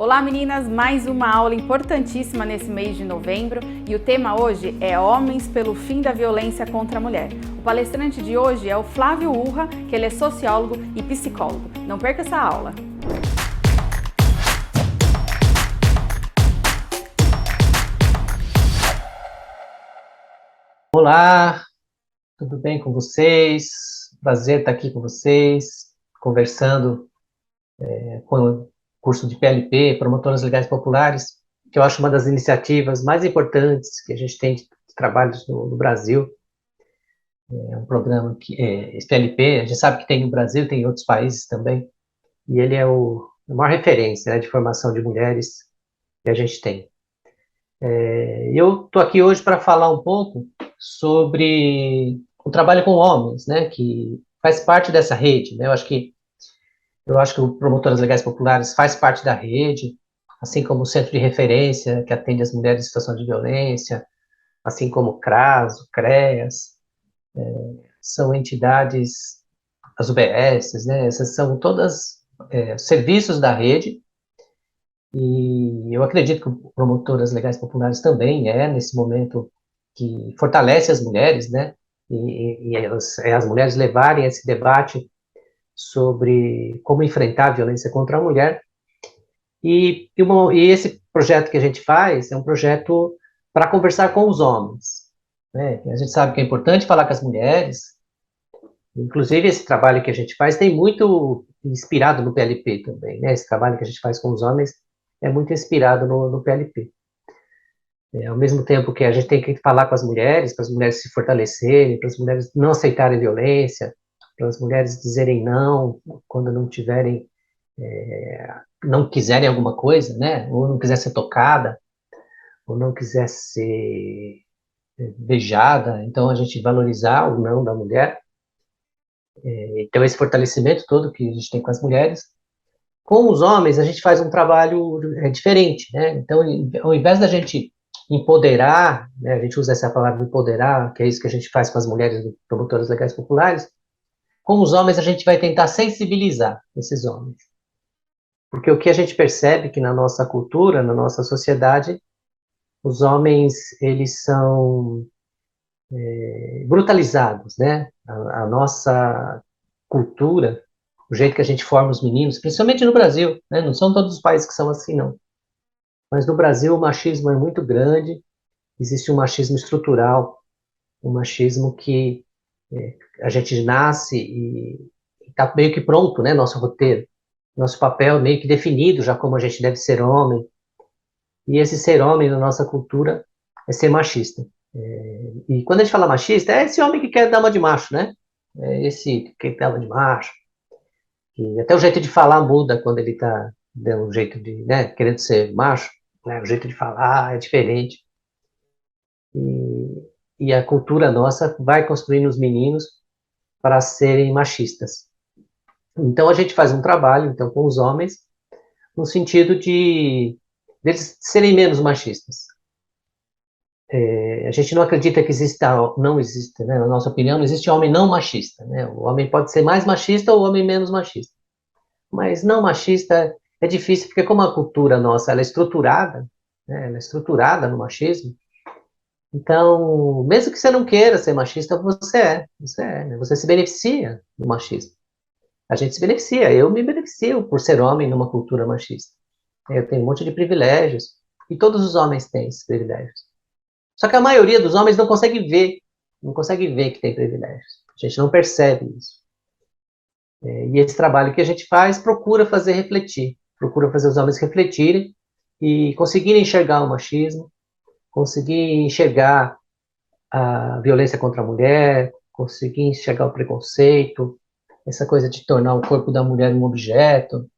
Olá meninas, mais uma aula importantíssima nesse mês de novembro e o tema hoje é Homens pelo fim da violência contra a mulher. O palestrante de hoje é o Flávio Urra, que ele é sociólogo e psicólogo. Não perca essa aula! Olá, tudo bem com vocês? Prazer estar aqui com vocês, conversando com o curso de PLP, Promotoras Legais Populares, que eu acho uma das iniciativas mais importantes que a gente tem de trabalhos no Brasil. É um programa que, esse PLP, a gente sabe que tem no Brasil, tem em outros países também, e ele é a maior referência, né, de formação de mulheres que a gente tem. Eu estou aqui hoje para falar um pouco sobre o trabalho com homens, né, que faz parte dessa rede, né, eu acho que o Promotoras Legais Populares faz parte da rede, assim como o Centro de Referência, que atende as mulheres em situação de violência, assim como o CRAS, o CREAS, são entidades, as UBSs, né, essas são todas serviços da rede, e eu acredito que o Promotoras Legais Populares também nesse momento, que fortalece as mulheres, né, e as mulheres levarem esse debate sobre como enfrentar a violência contra a mulher. E esse projeto que a gente faz é um projeto para conversar com os homens, né? A gente sabe que é importante falar com as mulheres, inclusive esse trabalho que a gente faz tem muito inspirado no PLP também, né? Esse trabalho que a gente faz com os homens é muito inspirado no PLP. Ao mesmo tempo que a gente tem que falar com as mulheres, para as mulheres se fortalecerem, para as mulheres não aceitarem violência, para as mulheres dizerem não quando não tiverem, não quiserem alguma coisa, né? Ou não quiser ser tocada, ou não quiser ser beijada, então a gente valorizar o não da mulher. Então esse fortalecimento todo que a gente tem com as mulheres. Com os homens a gente faz um trabalho diferente, né? Então ao invés da gente empoderar, né, a gente usa essa palavra empoderar, que é isso que a gente faz com as mulheres do Promotoras Legais Populares, com os homens a gente vai tentar sensibilizar esses homens. Porque o que a gente percebe que na nossa cultura, na nossa sociedade, os homens, eles são brutalizados, né? A nossa cultura, o jeito que a gente forma os meninos, principalmente no Brasil, né? Não são todos os países que são assim, não. Mas no Brasil o machismo é muito grande, existe um machismo estrutural, um machismo que a gente nasce e está meio que pronto, né? Nosso roteiro, nosso papel meio que definido já como a gente deve ser homem. E esse ser homem na nossa cultura é ser machista. E quando a gente fala machista, é esse homem que quer dar uma de macho, né? É esse que quer dar uma de macho. E até o jeito de falar muda quando ele está dando um jeito de, né, querendo ser macho, né? O jeito de falar é diferente. E a cultura nossa vai construindo os meninos para serem machistas. Então a gente faz um trabalho então com os homens no sentido de eles serem menos machistas. A gente não acredita que não exista, né? Na nossa opinião, não existe homem não machista, né? O homem pode ser mais machista ou o homem menos machista. Mas não machista é difícil, porque como a cultura nossa ela é estruturada, né? Ela é estruturada no machismo, então, mesmo que você não queira ser machista, né? Você se beneficia do machismo. A gente se beneficia, eu me beneficio por ser homem numa cultura machista. Eu tenho um monte de privilégios, e todos os homens têm esses privilégios. Só que a maioria dos homens não consegue ver que tem privilégios. A gente não percebe isso. E esse trabalho que a gente faz procura fazer refletir, procura fazer os homens refletirem e conseguirem enxergar o machismo, conseguir enxergar a violência contra a mulher, conseguir enxergar o preconceito, essa coisa de tornar o corpo da mulher um objeto.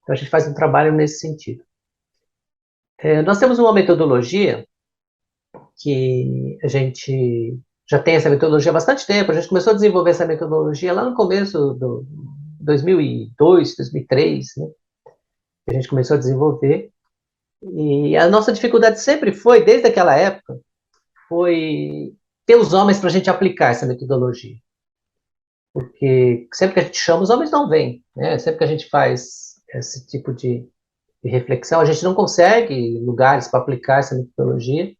Então a gente faz um trabalho nesse sentido. Nós temos uma metodologia que a gente já tem essa metodologia há bastante tempo. A gente começou a desenvolver essa metodologia lá no começo do 2002, 2003, né? A gente começou a desenvolver. E a nossa dificuldade sempre foi, desde aquela época, foi ter os homens para a gente aplicar essa metodologia. Porque sempre que a gente chama, os homens não vêm, né? Sempre que a gente faz esse tipo de de reflexão, a gente não consegue lugares para aplicar essa metodologia.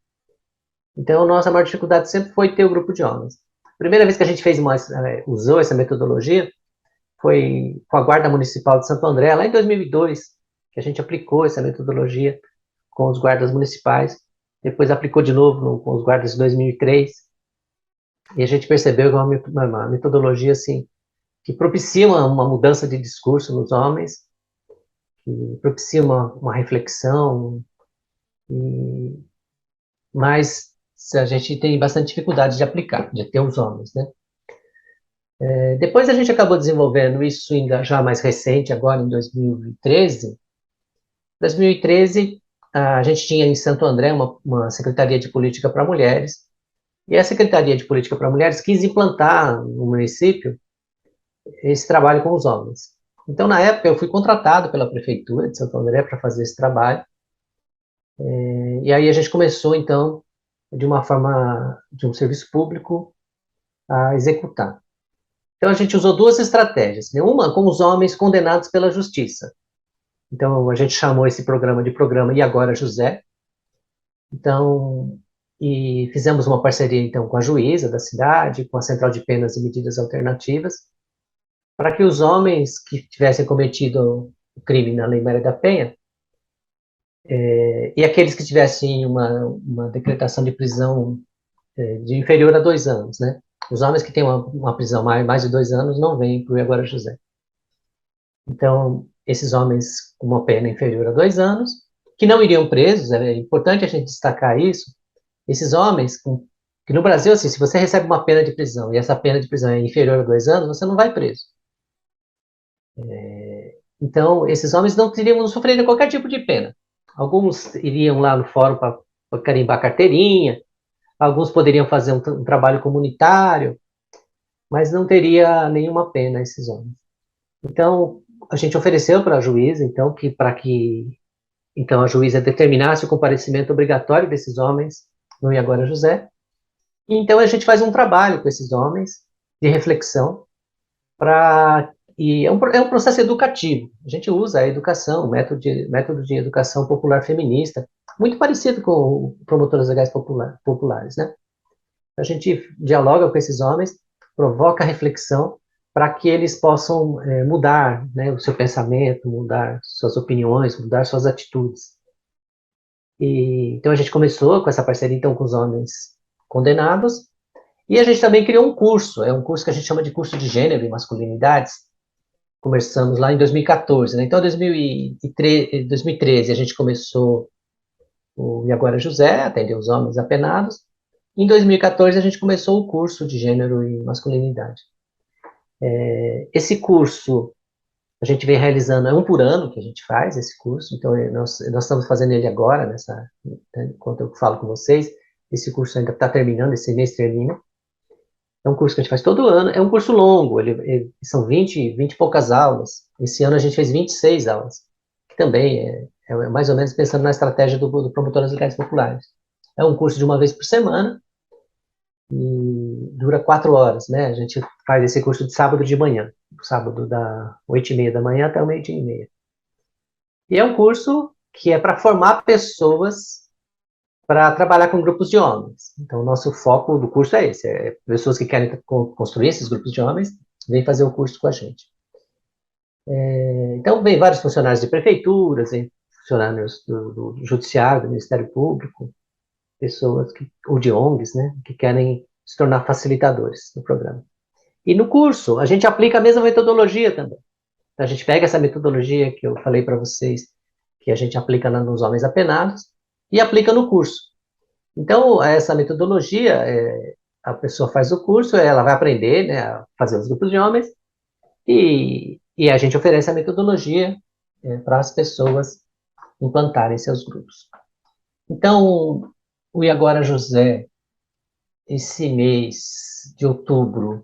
Então, a nossa maior dificuldade sempre foi ter o grupo de homens. A primeira vez que a gente usou essa metodologia foi com a Guarda Municipal de Santo André, lá em 2002, que a gente aplicou essa metodologia com os guardas municipais. Depois aplicou de novo com os guardas de 2003. E a gente percebeu que é uma metodologia assim, que propicia uma mudança de discurso nos homens, que propicia uma reflexão, mas a gente tem bastante dificuldade de aplicar, de ter os homens, né? Depois a gente acabou desenvolvendo isso ainda já mais recente, agora em 2013. 2013, a gente tinha em Santo André uma Secretaria de Política para Mulheres, e a Secretaria de Política para Mulheres quis implantar no município esse trabalho com os homens. Então, na época, eu fui contratado pela Prefeitura de Santo André para fazer esse trabalho, e aí a gente começou, então, de uma forma, de um serviço público, a executar. Então, a gente usou duas estratégias, né? Uma com os homens condenados pela justiça. Então, a gente chamou esse programa de Programa E Agora José. Então, e fizemos uma parceria, então, com a juíza da cidade, com a Central de Penas e Medidas Alternativas, para que os homens que tivessem cometido o crime na Lei Maria da Penha, e aqueles que tivessem uma decretação de prisão de inferior a 2 anos, né? Os homens que têm uma prisão mais de 2 anos não vêm para o Agora José. Então, esses homens com uma pena inferior a 2 anos, que não iriam presos, é importante a gente destacar isso, esses homens, que no Brasil, assim, se você recebe uma pena de prisão e essa pena de prisão é inferior a 2 anos, você não vai preso. Então, esses homens não sofreriam qualquer tipo de pena. Alguns iriam lá no fórum para carimbar carteirinha, alguns poderiam fazer um trabalho comunitário, mas não teria nenhuma pena esses homens. Então, a gente ofereceu para a juíza, então, então a juíza determinasse o comparecimento obrigatório desses homens no E Agora José. E então a gente faz um trabalho com esses homens de reflexão e é um processo educativo. A gente usa a educação, método de educação popular feminista, muito parecido com promotoras legais populares, né? A gente dialoga com esses homens, provoca reflexão para que eles possam mudar, né, o seu pensamento, mudar suas opiniões, mudar suas atitudes. Então a gente começou com essa parceria então com os homens condenados, e a gente também criou um curso, é um curso que a gente chama de curso de gênero e masculinidades. Começamos lá em 2014, né? Então, em 2013 a gente começou o E Agora José, atender os homens apenados. Em 2014 a gente começou o curso de gênero e masculinidade. Esse curso a gente vem realizando, é um por ano que a gente faz esse curso, então nós estamos fazendo ele agora, enquanto eu falo com vocês, esse curso ainda está terminando, esse mês termina. É um curso que a gente faz todo ano, é um curso longo, são 20 e poucas aulas. Esse ano a gente fez 26 aulas, que também é mais ou menos pensando na estratégia do Promotoras Legais Populares. É um curso de uma vez por semana e dura 4 horas, né? A gente faz esse curso de sábado de manhã, sábado da 8h30 da manhã até o 12h30. E é um curso que é para formar pessoas para trabalhar com grupos de homens. Então, o nosso foco do curso é esse, pessoas que querem construir esses grupos de homens, vêm fazer o curso com a gente. Então, vem vários funcionários de prefeituras, vem funcionários do Judiciário, do Ministério Público, pessoas ou de ONGs, né, que querem se tornar facilitadores do programa. E no curso, a gente aplica a mesma metodologia também. Então, a gente pega essa metodologia que eu falei para vocês, que a gente aplica nos homens apenados, e aplica no curso. Então, essa metodologia, a pessoa faz o curso, ela vai aprender, né, a fazer os grupos de homens, e a gente oferece a metodologia para as pessoas implantarem seus grupos. Então, o E Agora José, esse mês de outubro,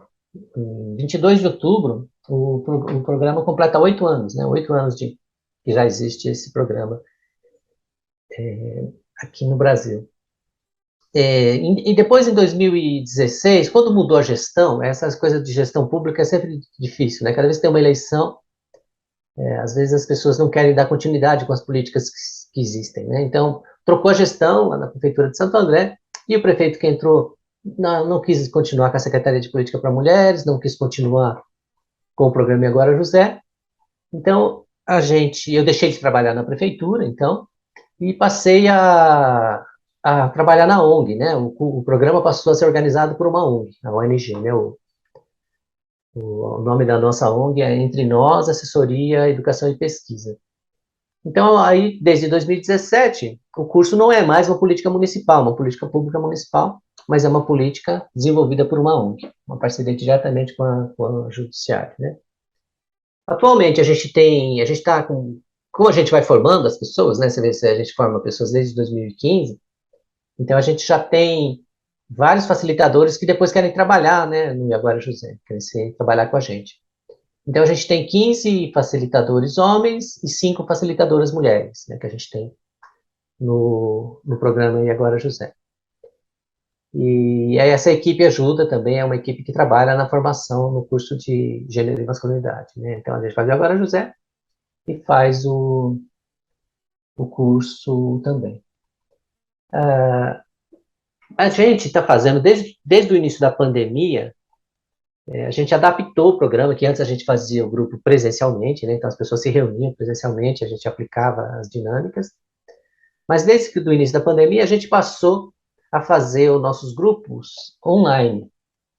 22 de outubro, o programa completa 8 anos, né, 8 anos que já existe esse programa aqui no Brasil. E depois, em 2016, quando mudou a gestão, essas coisas de gestão pública é sempre difícil, né? Cada vez que tem uma eleição, Às vezes as pessoas não querem dar continuidade com as políticas que existem, né? Então, trocou a gestão lá na Prefeitura de Santo André, e o prefeito que entrou não quis continuar com a Secretaria de Política para Mulheres, não quis continuar com o programa E Agora José. Então, eu deixei de trabalhar na prefeitura, então, e passei a trabalhar na ONG, né? O programa passou a ser organizado por uma ONG, a ONG, né? O nome da nossa ONG é Entre Nós, Assessoria, Educação e Pesquisa. Então, aí, desde 2017, o curso não é mais uma política municipal, uma política pública municipal, mas é uma política desenvolvida por uma ONG, uma parceria diretamente com a Judiciário, né? Atualmente, a gente está como a gente vai formando as pessoas, né? Você vê se a gente forma pessoas desde 2015, então a gente já tem vários facilitadores que depois querem trabalhar, né, no Agora José, querem trabalhar com a gente. Então a gente tem 15 facilitadores homens e 5 facilitadoras mulheres, né, que a gente tem no programa E Agora José. E aí essa equipe ajuda também, é uma equipe que trabalha na formação no curso de Gênero e Masculinidade, né? Então a gente faz o Agora José e faz o curso também. A gente está fazendo, desde o início da pandemia, a gente adaptou o programa, que antes a gente fazia o grupo presencialmente, né? Então as pessoas se reuniam presencialmente, a gente aplicava as dinâmicas, mas desde o início da pandemia a gente passou a fazer os nossos grupos online.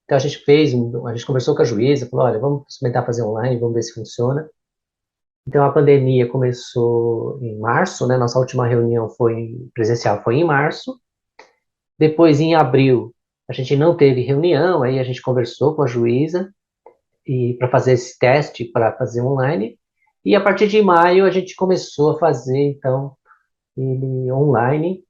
Então a gente conversou com a juíza, falou, olha, vamos experimentar fazer online, vamos ver se funciona. Então a pandemia começou em março, né? Nossa última reunião presencial foi em março. Depois, em abril, a gente não teve reunião, aí a gente conversou com a juíza e para fazer esse teste para fazer online. E a partir de maio a gente começou a fazer então ele online.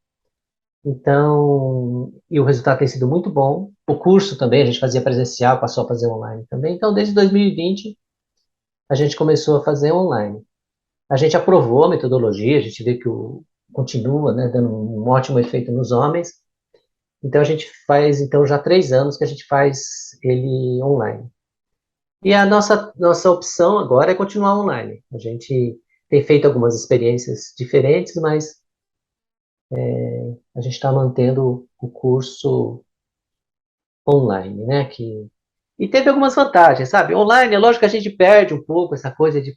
Então, e o resultado tem sido muito bom. O curso também a gente fazia presencial, passou a fazer online também. Então, desde 2020 a gente começou a fazer online. A gente aprovou a metodologia, a gente vê que continua, né, dando um ótimo efeito nos homens. Então a gente faz então já 3 anos que a gente faz ele online. E a nossa opção agora é continuar online. A gente tem feito algumas experiências diferentes, mas a gente está mantendo o curso online, né? E teve algumas vantagens, sabe? Online, é lógico que a gente perde um pouco essa coisa de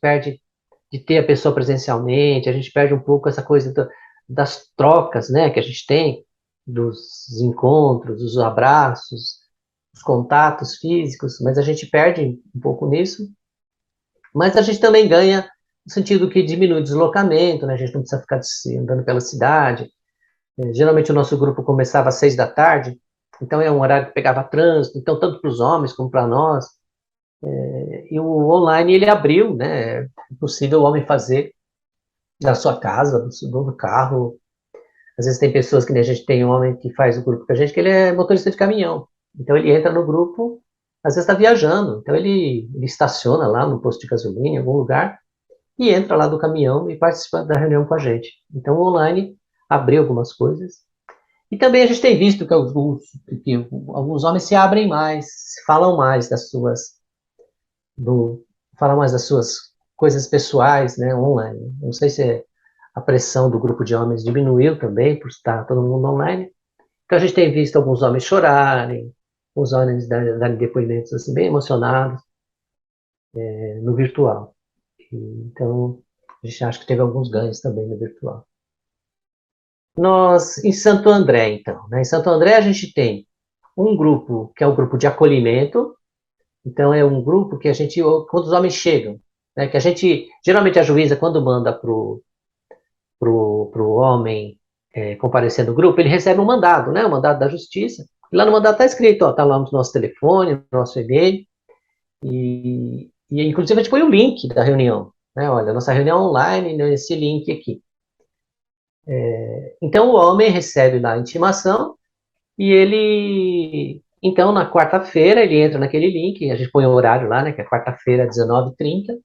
ter a pessoa presencialmente, a gente perde um pouco essa coisa das trocas, né? Que a gente tem, dos encontros, dos abraços, os contatos físicos, mas a gente perde um pouco nisso. Mas a gente também ganha no sentido que diminui o deslocamento, né? A gente não precisa ficar andando pela cidade. Geralmente o nosso grupo começava às 6 da tarde, então é um horário que pegava trânsito, então tanto para os homens como para nós. E o online ele abriu, né? É possível o homem fazer da sua casa, do carro. Às vezes tem pessoas que nem a gente tem um homem que faz o grupo com a gente, que ele é motorista de caminhão. Então ele entra no grupo, às vezes está viajando, então ele estaciona lá no posto de gasolina, em algum lugar, e entra lá do caminhão e participa da reunião com a gente. Então o online abriu algumas coisas. E também a gente tem visto que alguns homens se abrem mais, falam mais do, falam mais das suas coisas pessoais, né, online. Não sei se a pressão do grupo de homens diminuiu também, por estar todo mundo online. Então a gente tem visto alguns homens chorarem, os homens darem depoimentos assim, bem emocionados no virtual. Então a gente acha que teve alguns ganhos também no virtual. Nós, em Santo André, então, né? Em Santo André a gente tem um grupo que é o grupo de acolhimento. Então é um grupo que a gente, quando os homens chegam, né, que a gente, geralmente a juíza, quando manda pro homem comparecer no grupo, ele recebe um mandado, né, um mandado da justiça. E lá no mandado está escrito, ó, tá lá no nosso telefone, no nosso e-mail, e inclusive a gente põe o link da reunião, né, olha, nossa reunião online, nesse link aqui. Então o homem recebe lá a intimação e ele, então na quarta-feira ele entra naquele link, a gente põe o horário lá, né, que é quarta-feira, 19h30,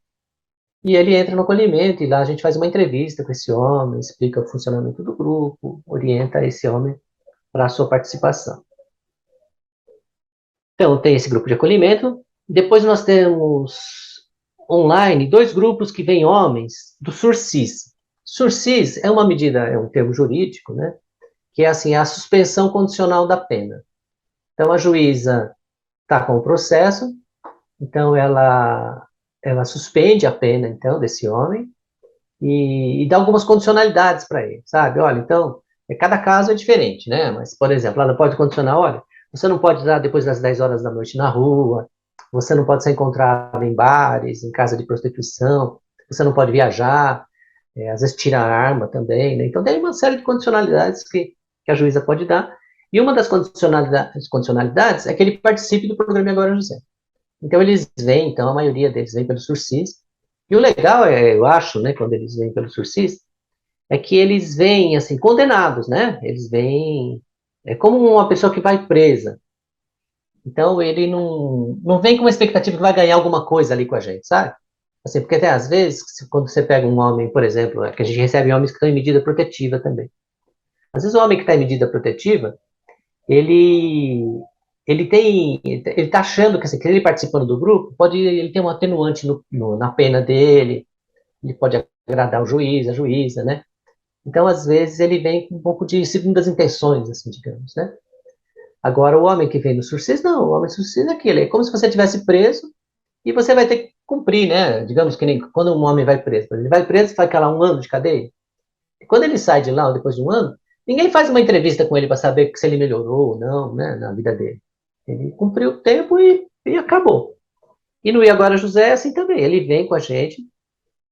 e ele entra no acolhimento, e lá a gente faz uma entrevista com esse homem, explica o funcionamento do grupo, orienta esse homem para a sua participação. Então, tem esse grupo de acolhimento. Depois nós temos online 2 grupos que vêm homens do Sursis. Sursis é uma medida, é um termo jurídico, né? Que é assim, a suspensão condicional da pena. Então, a juíza está com o processo, então ela suspende a pena, então, desse homem e dá algumas condicionalidades para ele, sabe? Olha, então, cada caso é diferente, né? Mas, por exemplo, ela pode condicionar, olha, você não pode estar depois das 10 horas da noite na rua, você não pode ser encontrado em bares, em casa de prostituição, você não pode viajar, às vezes tira a arma também, né? Então tem uma série de condicionalidades que a juíza pode dar, e uma das condicionalidades é que ele participe do programa Agora José. Então eles vêm, então a maioria deles vem pelo Sursis, e o legal é, eu acho, né, quando eles vêm pelo Sursis, é que eles vêm, assim, condenados, né? Eles vêm, é como uma pessoa que vai presa. Então ele não vem com uma expectativa que vai ganhar alguma coisa ali com a gente, sabe? Assim, porque até às vezes, quando você pega um homem, por exemplo, que a gente recebe homens que estão em medida protetiva também. Às vezes o homem que está em medida protetiva, ele ele está achando que, assim, que ele participando do grupo, ele tem um atenuante na pena dele, ele pode agradar o juiz, a juíza, né? Então, às vezes, ele vem com um pouco de segundas intenções, assim, digamos, né? Agora, o homem que vem no sursis, não, o homem sursis é aquele, é como se você tivesse preso e você vai ter que cumprir, né? Digamos que nem quando um homem vai preso, ele vai preso, faz aquela 1 ano de cadeia. E quando ele sai de lá, depois de 1 ano, ninguém faz uma entrevista com ele para saber se ele melhorou ou não, né, na vida dele. Ele cumpriu o tempo e acabou. E no E Agora José é assim também, ele vem com a gente,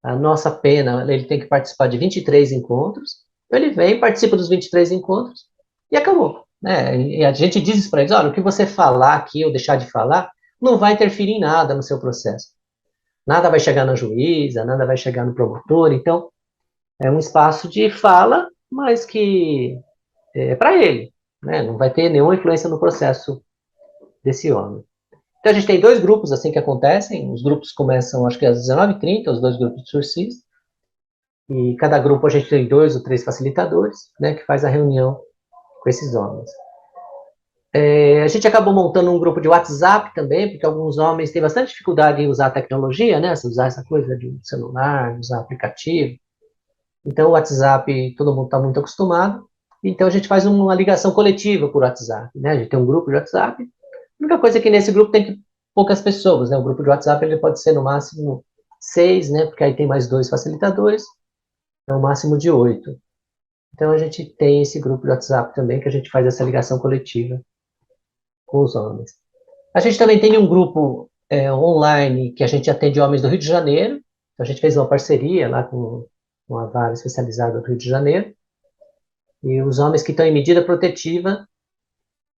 a nossa pena, ele tem que participar de 23 encontros, ele vem, participa dos 23 encontros e acabou. Né? E a gente diz isso para eles, olha, o que você falar aqui ou deixar de falar não vai interferir em nada no seu processo. Nada vai chegar na juíza, nada vai chegar no promotor, então é um espaço de fala, mas que é para ele, né? Não vai ter nenhuma influência no processo desse homem. Então a gente tem 2 grupos assim que acontecem, os grupos começam acho que às 19h30, os 2 grupos de sursis, e cada grupo a gente tem 2 ou 3 facilitadores, né, que faz a reunião com esses homens. A gente acabou montando um grupo de WhatsApp também, porque alguns homens têm bastante dificuldade em usar a tecnologia, né, usar essa coisa de celular, usar aplicativo. Então o WhatsApp todo mundo está muito acostumado, então a gente faz uma ligação coletiva por WhatsApp, né, a gente tem um grupo de WhatsApp. A única coisa é que nesse grupo tem poucas pessoas, né, o grupo de WhatsApp ele pode ser no máximo 6, né, porque aí tem mais 2 facilitadores, é o máximo de 8. Então a gente tem esse grupo de WhatsApp também, que a gente faz essa ligação coletiva com os homens. A gente também tem um grupo online que a gente atende homens do Rio de Janeiro. Então, a gente fez uma parceria lá com uma vara especializada do Rio de Janeiro. E os homens que estão em medida protetiva,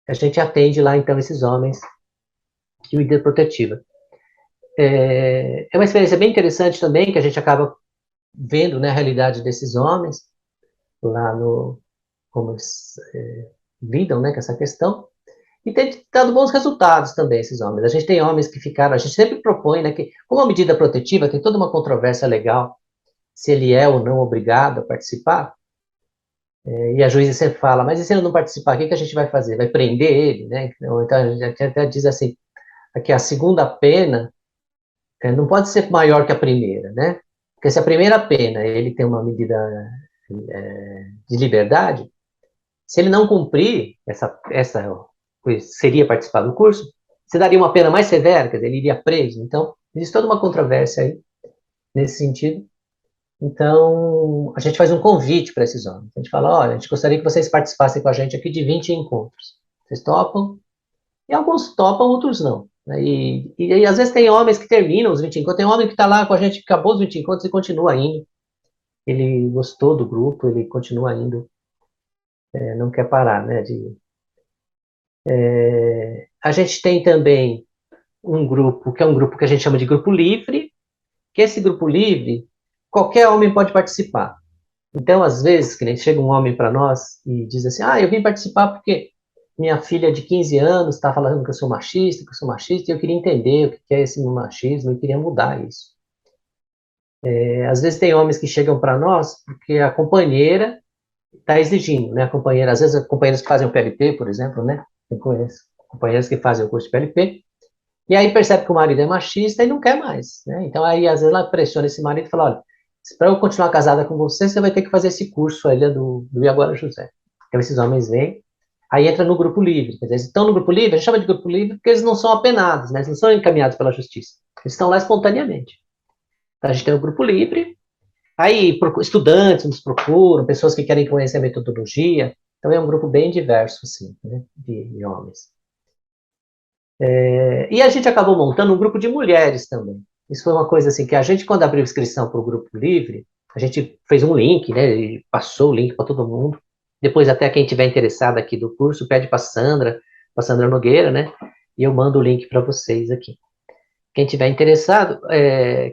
a gente atende lá então esses homens de medida protetiva. É uma experiência bem interessante também, que a gente acaba vendo, né, a realidade desses homens lá como eles lidam, né, com essa questão. E tem dado bons resultados também, esses homens. A gente tem homens que ficaram, a gente sempre propõe, né, que, como a medida protetiva, tem toda uma controvérsia legal, se ele é ou não obrigado a participar, e a juíza sempre fala, mas e se ele não participar, o que a gente vai fazer? Vai prender ele, né? Então a gente até diz assim, que a segunda pena não pode ser maior que a primeira, né? Porque se a primeira pena, ele tem uma medida de liberdade, se ele não cumprir seria participar do curso, você daria uma pena mais severa, quer dizer, ele iria preso. Então, existe toda uma controvérsia aí, nesse sentido. Então, a gente faz um convite para esses homens. A gente fala, olha, a gente gostaria que vocês participassem com a gente aqui de 20 encontros. Vocês topam? E alguns topam, outros não. E às vezes tem homens que terminam os 20 encontros, tem homem que está lá com a gente, que acabou os 20 encontros e continua indo. Ele gostou do grupo, ele continua indo, não quer parar, né, a gente tem também um grupo, que é um grupo que a gente chama de grupo livre, que esse grupo livre, qualquer homem pode participar. Então, às vezes, que nem chega um homem para nós e diz assim, eu vim participar porque minha filha de 15 anos está falando que eu sou machista, e eu queria entender o que é esse machismo e queria mudar isso. Às vezes tem homens que chegam para nós porque a companheira está exigindo, né? A companheira, às vezes, companheiras que fazem o PLP, por exemplo, né? Eu conheço companheiras que fazem o curso de PLP, E aí percebe que o marido é machista e não quer mais, né? Então aí às vezes ela pressiona esse marido e fala, olha, para eu continuar casada com você, você vai ter que fazer esse curso ali do Agora José. Então esses homens vêm, aí entra no grupo livre. Quer dizer, eles estão no grupo livre, a gente chama de grupo livre porque eles não são apenados, né? Eles não são encaminhados pela justiça. Eles estão lá espontaneamente. Então a gente tem o grupo livre, aí estudantes nos procuram, pessoas que querem conhecer a metodologia. Então é um grupo bem diverso, assim, né, de homens. E a gente acabou montando um grupo de mulheres também. Isso foi uma coisa assim, que a gente, quando abriu inscrição para o grupo livre, a gente fez um link, né, e passou o link para todo mundo. Depois, até quem tiver interessado aqui do curso, pede para Sandra Nogueira, né, e eu mando o link para vocês aqui. Quem tiver interessado,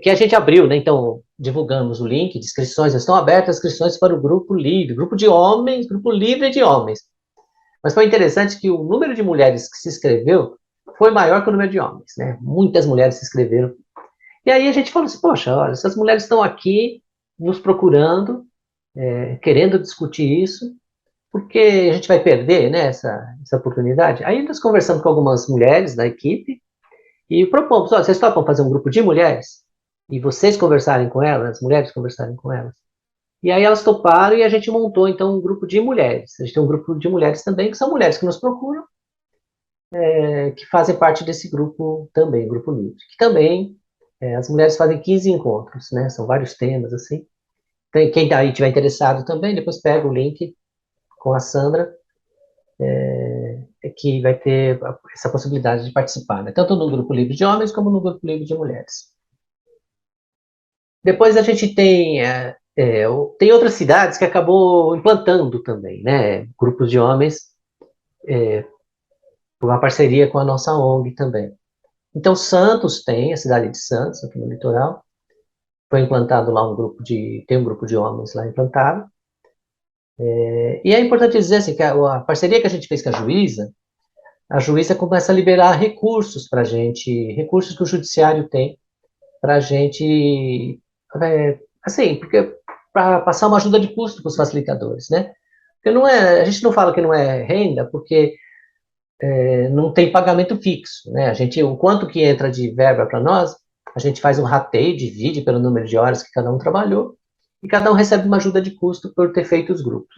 que a gente abriu, né, então divulgamos o link de inscrições, estão abertas as inscrições para o grupo livre, grupo de homens, grupo livre de homens. Mas foi interessante que o número de mulheres que se inscreveu foi maior que o número de homens, né? Muitas mulheres se inscreveram. E aí a gente falou assim, poxa, olha, essas mulheres estão aqui nos procurando, querendo discutir isso, porque a gente vai perder, né, essa oportunidade. Aí nós conversamos com algumas mulheres da equipe e propomos, olha, vocês topam fazer um grupo de mulheres? E vocês conversarem com elas, as mulheres conversarem com elas. E aí elas toparam e a gente montou, então, um grupo de mulheres. A gente tem um grupo de mulheres também, que são mulheres que nos procuram, que fazem parte desse grupo também, grupo livre. Que também, as mulheres fazem 15 encontros, né? São vários temas, assim. Então, quem aí estiver interessado também, depois pega o link com a Sandra, que vai ter essa possibilidade de participar, né? Tanto no grupo livre de homens, como no grupo livre de mulheres. Depois a gente tem outras cidades que acabou implantando também, né? Grupos de homens, por uma parceria com a nossa ONG também. Então, Santos tem, a cidade de Santos, aqui no litoral, foi implantado lá tem um grupo de homens lá implantado. E é importante dizer assim, que a parceria que a gente fez com a juíza começa a liberar recursos para a gente, recursos que o judiciário tem para a gente, assim, porque para passar uma ajuda de custo para os facilitadores, né? Porque a gente não fala que não é renda, porque não tem pagamento fixo, né? O quanto que entra de verba para nós, a gente faz um rateio, divide pelo número de horas que cada um trabalhou, e cada um recebe uma ajuda de custo por ter feito os grupos.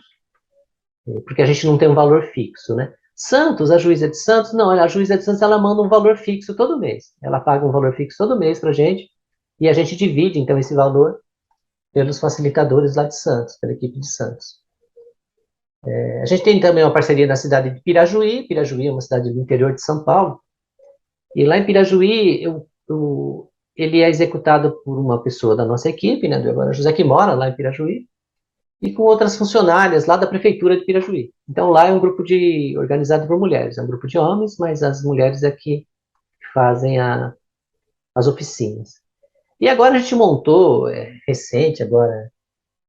Porque a gente não tem um valor fixo, né? Santos, a juíza de Santos, não, a juíza de Santos, ela manda um valor fixo todo mês. Ela paga um valor fixo todo mês para a gente, e a gente divide, então, esse valor pelos facilitadores lá de Santos, pela equipe de Santos. A gente tem também uma parceria na cidade de Pirajuí. Pirajuí é uma cidade do interior de São Paulo. E lá em Pirajuí, ele é executado por uma pessoa da nossa equipe, né, do Agora José, que mora lá em Pirajuí, e com outras funcionárias lá da prefeitura de Pirajuí. Então lá é um grupo organizado por mulheres, é um grupo de homens, mas as mulheres é que fazem as oficinas. E agora a gente montou, recente, agora,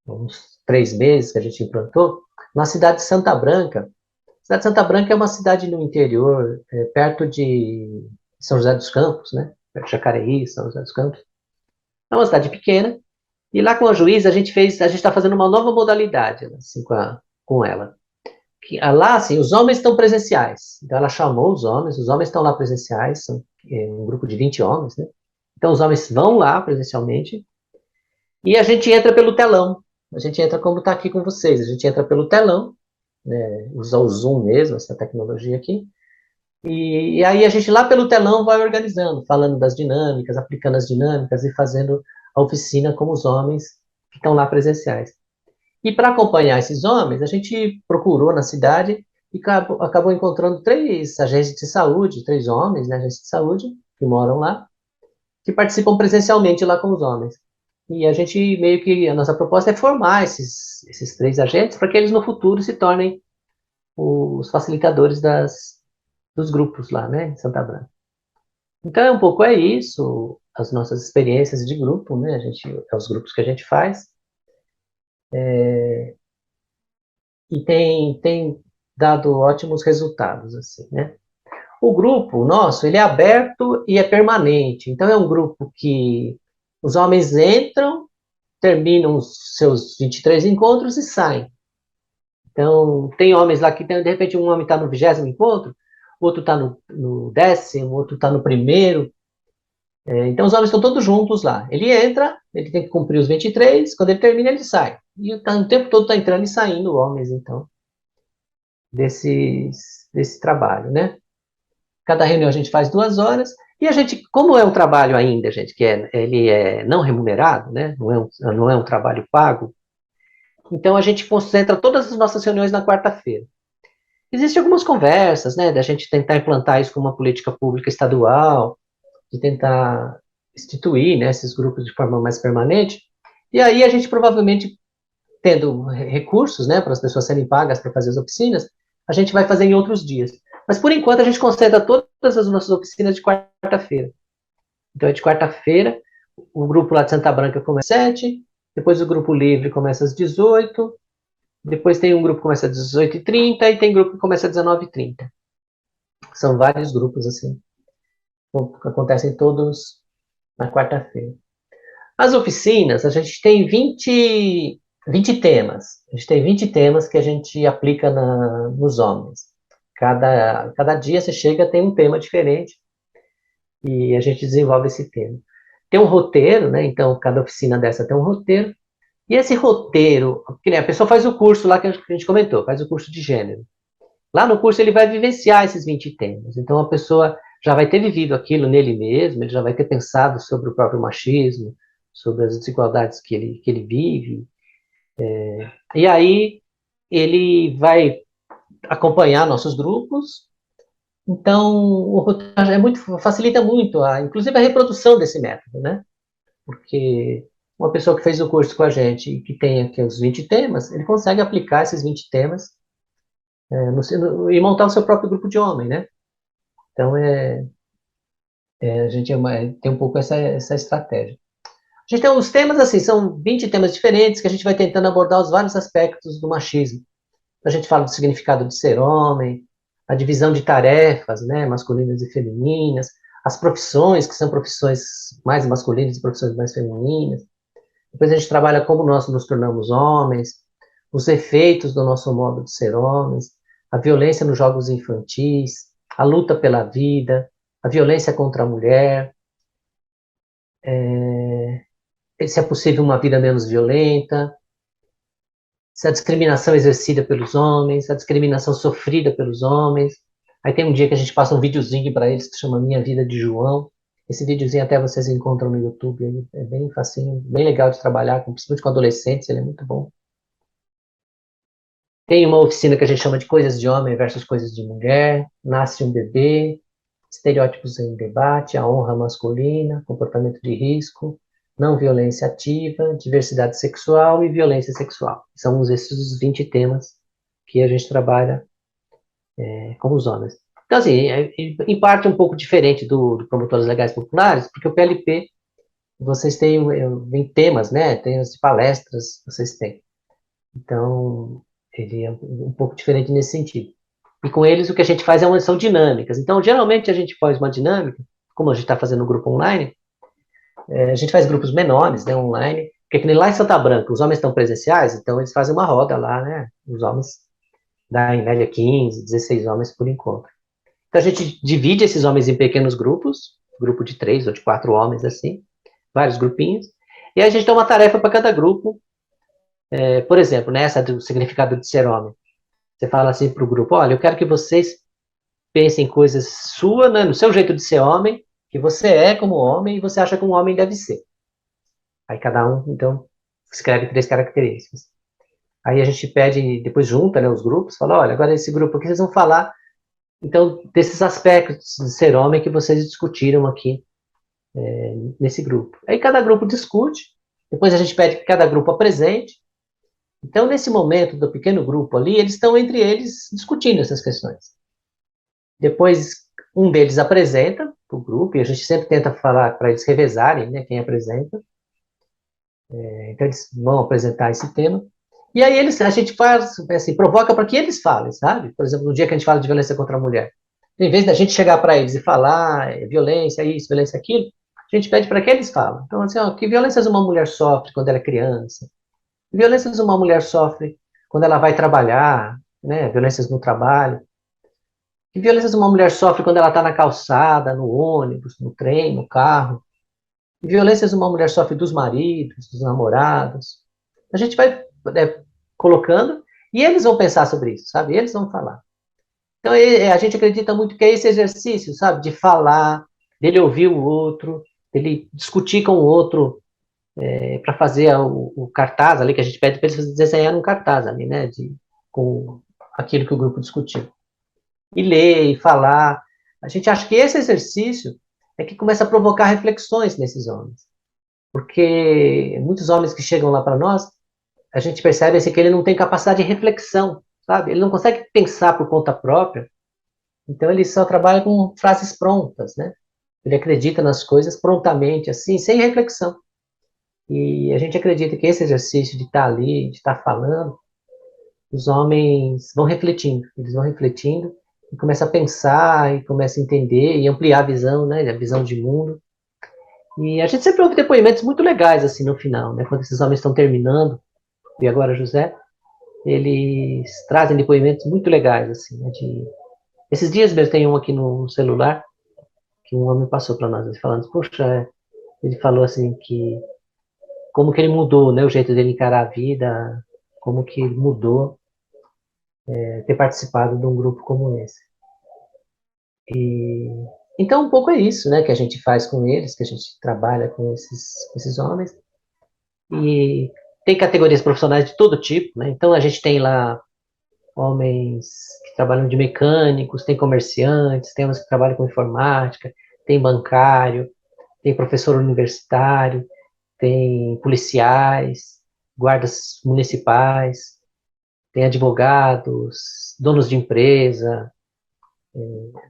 uns 3 meses que a gente implantou, na cidade de Santa Branca. A cidade de Santa Branca é uma cidade no interior, perto de São José dos Campos, né? Perto de Jacareí, São José dos Campos. É uma cidade pequena. E lá com a juíza a gente está fazendo uma nova modalidade, assim, com ela. Lá, assim, os homens estão presenciais. Então ela chamou os homens estão lá presenciais, são um grupo de 20 homens, né? Então os homens vão lá presencialmente e a gente entra pelo telão. A gente entra como está aqui com vocês. A gente entra pelo telão, né, usa o Zoom mesmo, essa tecnologia aqui. E aí a gente lá pelo telão vai organizando, falando das dinâmicas, aplicando as dinâmicas e fazendo a oficina com os homens que estão lá presenciais. E para acompanhar esses homens, a gente procurou na cidade e acabou encontrando 3 agentes de saúde, 3 homens, né, agentes de saúde, que moram lá, que participam presencialmente lá com os homens. E a gente a nossa proposta é formar esses 3 agentes para que eles no futuro se tornem os facilitadores dos grupos lá, né, em Santa Branca. Então, um pouco é isso, as nossas experiências de grupo, né, os grupos que a gente faz. E tem dado ótimos resultados, assim, né. O grupo nosso, ele é aberto e é permanente. Então, é um grupo que os homens entram, terminam os seus 23 encontros e saem. Então, tem homens lá que, de repente, um homem está no 20º encontro, outro está no 10º, outro está no primeiro. Então, os homens estão todos juntos lá. Ele entra, ele tem que cumprir os 23, quando ele termina, ele sai. E o tempo todo está entrando e saindo homens, então, desse trabalho, né? Cada reunião a gente faz 2 horas, e a gente, como é um trabalho ainda, gente, ele é não remunerado, né? Não é um trabalho pago, então a gente concentra todas as nossas reuniões na quarta-feira. Existem algumas conversas, né, da gente tentar implantar isso como uma política pública estadual, de tentar instituir, né, esses grupos de forma mais permanente, e aí a gente provavelmente, tendo recursos, né, para as pessoas serem pagas para fazer as oficinas, a gente vai fazer em outros dias. Mas, por enquanto, a gente concentra todas as nossas oficinas de quarta-feira. Então, é de quarta-feira, o grupo lá de Santa Branca começa às 7, depois o grupo livre começa às 18, depois tem um grupo que começa às 18h30 e tem grupo que começa às 19h30. São vários grupos, assim, que acontecem todos na quarta-feira. As oficinas, a gente tem 20 temas. A gente tem 20 temas que a gente aplica nos homens. Cada dia você chega, tem um tema diferente e a gente desenvolve esse tema. Tem um roteiro, né? Então, cada oficina dessa tem um roteiro. E esse roteiro, que nem a pessoa faz o curso lá que a gente comentou, faz o curso de gênero. Lá no curso ele vai vivenciar esses 20 temas. Então, a pessoa já vai ter vivido aquilo nele mesmo, ele já vai ter pensado sobre o próprio machismo, sobre as desigualdades que ele vive. E aí ele vai acompanhar nossos grupos. Então, facilita muito, inclusive a reprodução desse método, né? Porque uma pessoa que fez o curso com a gente e que tem aqui os 20 temas, ele consegue aplicar esses 20 temas e montar o seu próprio grupo de homem, né? Então, a gente tem um pouco essa estratégia. A gente tem os temas, assim, são 20 temas diferentes que a gente vai tentando abordar os vários aspectos do machismo. A gente fala do significado de ser homem, a divisão de tarefas, né, masculinas e femininas, as profissões, que são profissões mais masculinas e profissões mais femininas. Depois a gente trabalha como nós nos tornamos homens, os efeitos do nosso modo de ser homens, a violência nos jogos infantis, a luta pela vida, a violência contra a mulher, se é possível uma vida menos violenta, se a discriminação exercida pelos homens, a discriminação sofrida pelos homens. Aí tem um dia que a gente passa um videozinho para eles que chama Minha Vida de João. Esse videozinho até vocês encontram no YouTube, ele é bem facinho, bem legal de trabalhar, principalmente com adolescentes, ele é muito bom. Tem uma oficina que a gente chama de Coisas de Homem versus Coisas de Mulher, Nasce um Bebê, Estereótipos em Debate, A Honra Masculina, Comportamento de Risco, Não Violência Ativa, Diversidade Sexual e Violência Sexual. São esses os 20 temas que a gente trabalha com os homens. Então, assim, em parte um pouco diferente do Promotores Legais Populares, porque o PLP, vocês têm temas, né? Tem as palestras, vocês têm. Então, ele é um pouco diferente nesse sentido. E com eles o que a gente faz são dinâmicas. Então, geralmente a gente faz uma dinâmica, como a gente está fazendo no grupo online, a gente faz grupos menores, né, online, porque nem lá em Santa Branca, os homens estão presenciais, então eles fazem uma roda lá, né, os homens dá em média 15, 16 homens por encontro. Então a gente divide esses homens em pequenos grupos, grupo de 3 ou de 4 homens, assim, vários grupinhos, e aí a gente dá uma tarefa para cada grupo, por exemplo, nessa do significado de ser homem. Você fala assim para o grupo, olha, eu quero que vocês pensem em coisas suas, né, no seu jeito de ser homem, que você é como homem e você acha que um homem deve ser. Aí cada um, então, escreve 3 características. Aí a gente pede, depois junta, né, os grupos, fala, olha, agora esse grupo aqui vocês vão falar, então, desses aspectos de ser homem que vocês discutiram aqui nesse grupo. Aí cada grupo discute, depois a gente pede que cada grupo apresente. Então, nesse momento do pequeno grupo ali, eles estão entre eles discutindo essas questões. Depois, um deles apresenta para o grupo, e a gente sempre tenta falar para eles revezarem, né, quem apresenta. Então, eles vão apresentar esse tema. E aí a gente faz, assim, provoca para que eles falem, sabe? Por exemplo, no dia que a gente fala de violência contra a mulher. Em vez da gente chegar para eles e falar violência isso, violência aquilo, a gente pede para que eles falem. Então, assim, ó, que violências uma mulher sofre quando ela é criança? Que violências uma mulher sofre quando ela vai trabalhar, né? Violências no trabalho. Que violências uma mulher sofre quando ela está na calçada, no ônibus, no trem, no carro. Que violências uma mulher sofre dos maridos, dos namorados. A gente vai colocando e eles vão pensar sobre isso, sabe? Eles vão falar. Então, a gente acredita muito que é esse exercício, sabe? De falar, dele ouvir o outro, dele discutir com o outro, para fazer o cartaz ali, que a gente pede para eles desenhar um cartaz ali, né? Com aquilo que o grupo discutiu. E ler, e falar. A gente acha que esse exercício é que começa a provocar reflexões nesses homens. Porque muitos homens que chegam lá para nós, a gente percebe assim, que ele não tem capacidade de reflexão, sabe? Ele não consegue pensar por conta própria, então ele só trabalha com frases prontas, né? Ele acredita nas coisas prontamente, assim, sem reflexão. E a gente acredita que esse exercício de estar ali, de estar falando, os homens vão refletindo, eles vão refletindo e começam a pensar e começam a entender e ampliar a visão, né? A visão de mundo. E a gente sempre ouve depoimentos muito legais, assim, no final, né? Quando esses homens estão terminando, e agora José, eles trazem depoimentos muito legais, assim, né? Esses dias mesmo tem um aqui no celular, que um homem passou para nós, falando, poxa, ele falou assim que, como que ele mudou, né? O jeito dele encarar a vida, como que ele mudou, ter participado de um grupo como esse. E, então, um pouco é isso, né? Que a gente faz com eles, que a gente trabalha com esses homens. E tem categorias profissionais de todo tipo, né? Então a gente tem lá homens que trabalham de mecânicos, tem comerciantes, tem homens que trabalham com informática, tem bancário, tem professor universitário, tem policiais, guardas municipais, tem advogados, donos de empresa,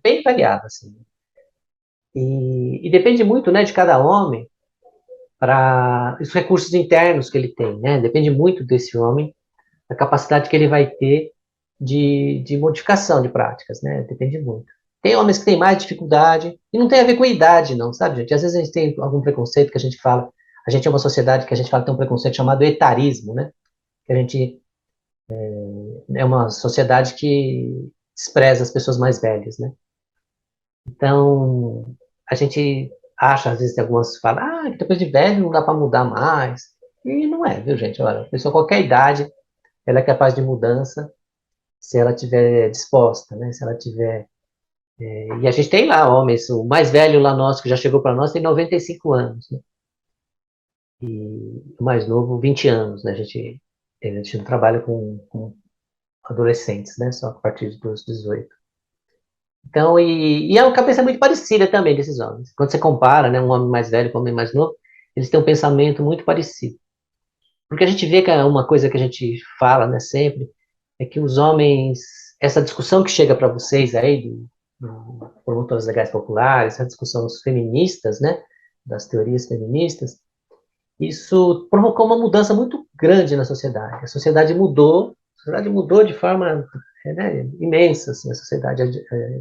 bem variado, assim. E depende muito, né, de cada homem para os recursos internos que ele tem, né? Depende muito desse homem, da capacidade que ele vai ter de modificação de práticas, né? Depende muito. Tem homens que têm mais dificuldade, e não tem a ver com a idade, não, sabe, gente? Às vezes a gente tem algum preconceito que a gente fala, a gente é uma sociedade que a gente fala que tem um preconceito chamado etarismo, né? Que a gente é uma sociedade que despreza as pessoas mais velhas, né? Então, a gente acha, às vezes, tem algumas que falam, que depois de velho não dá para mudar mais. E não é, viu, gente? Olha, a pessoa, qualquer idade, ela é capaz de mudança se ela tiver disposta, né? Se ela tiver. E a gente tem lá homens, o mais velho lá nosso, que já chegou para nós, tem 95 anos, né? E o mais novo, 20 anos, né? A gente não trabalha com adolescentes, né? Só a partir dos 18. Então, e é uma cabeça muito parecida também desses homens. Quando você compara, né, um homem mais velho com um homem mais novo, eles têm um pensamento muito parecido. Porque a gente vê que é uma coisa que a gente fala, né, sempre, é que os homens, essa discussão que chega para vocês aí, do promotoras legais populares, essa discussão dos feministas, né, das teorias feministas, isso provocou uma mudança muito grande na sociedade. A sociedade mudou de forma, né, imensa, assim, a sociedade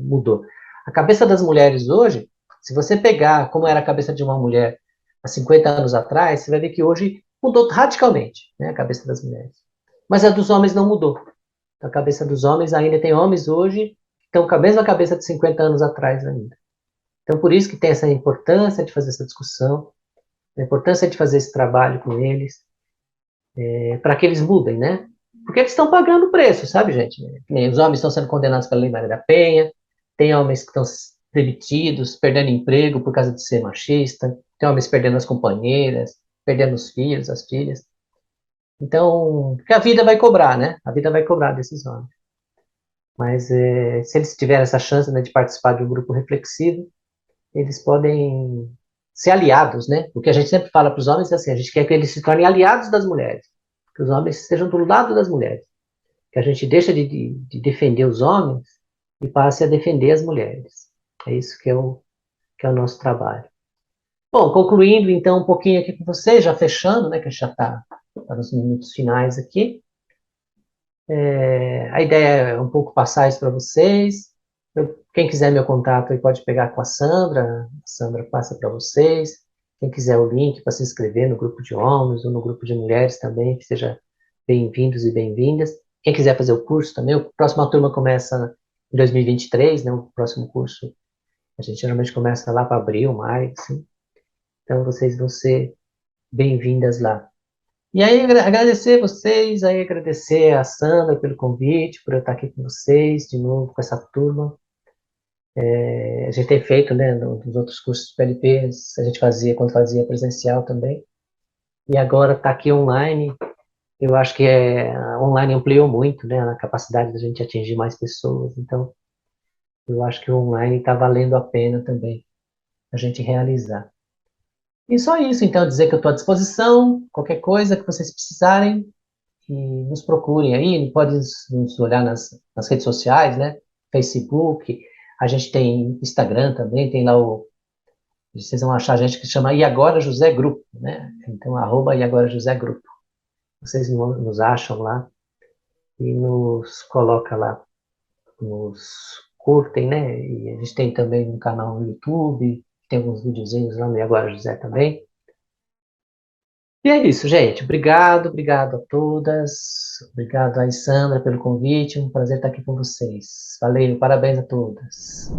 mudou. A cabeça das mulheres hoje, se você pegar como era a cabeça de uma mulher há 50 anos atrás, você vai ver que hoje mudou radicalmente, né, a cabeça das mulheres. Mas a dos homens não mudou. A cabeça dos homens ainda tem homens hoje que estão com a mesma cabeça de 50 anos atrás ainda. Então, por isso que tem essa importância de fazer essa discussão, a importância de fazer esse trabalho com eles, para que eles mudem, né? Porque eles estão pagando o preço, sabe, gente? Os homens estão sendo condenados pela Lei Maria da Penha, tem homens que estão demitidos, perdendo emprego por causa de ser machista, tem homens perdendo as companheiras, perdendo os filhos, as filhas. Então, porque a vida vai cobrar, né? A vida vai cobrar desses homens. Mas se eles tiverem essa chance, né, de participar de um grupo reflexivo, eles podem ser aliados, né? O que a gente sempre fala para os homens é assim, a gente quer que eles se tornem aliados das mulheres, que os homens estejam do lado das mulheres, que a gente deixa de defender os homens e passe a defender as mulheres. É isso que é o nosso trabalho. Bom, concluindo então um pouquinho aqui com vocês, já fechando, né, que a gente já está nos minutos finais aqui. A ideia é um pouco passar isso para vocês. Quem quiser meu contato aí pode pegar com a Sandra passa para vocês. Quem quiser o link para se inscrever no grupo de homens ou no grupo de mulheres também, que seja bem-vindos e bem-vindas. Quem quiser fazer o curso também, a próxima turma começa em 2023, né, o próximo curso, a gente geralmente começa lá para abril, maio, assim. Então, vocês vão ser bem-vindas lá. E aí, agradecer vocês, aí agradecer a Sandra pelo convite, por eu estar aqui com vocês, de novo, com essa turma. A gente tem feito, né, nos outros cursos de PLP, a gente fazia, quando fazia presencial também. E agora está aqui online. Eu acho que online ampliou muito, né, a capacidade da gente atingir mais pessoas. Então, eu acho que o online está valendo a pena também a gente realizar. E só isso, então, dizer que eu estou à disposição, qualquer coisa que vocês precisarem, e nos procurem aí, podem nos olhar nas redes sociais, né? Facebook, a gente tem Instagram também, tem lá vocês vão achar a gente que chama E Agora José Grupo, né? Então, @ E Agora José Grupo. Vocês nos acham lá e nos coloca lá, nos curtem, né? E a gente tem também um canal no YouTube, tem alguns videozinhos lá no E Agora José também. E é isso, gente. Obrigado a todas. Obrigado a Sandra pelo convite. Um prazer estar aqui com vocês. Valeu, parabéns a todas.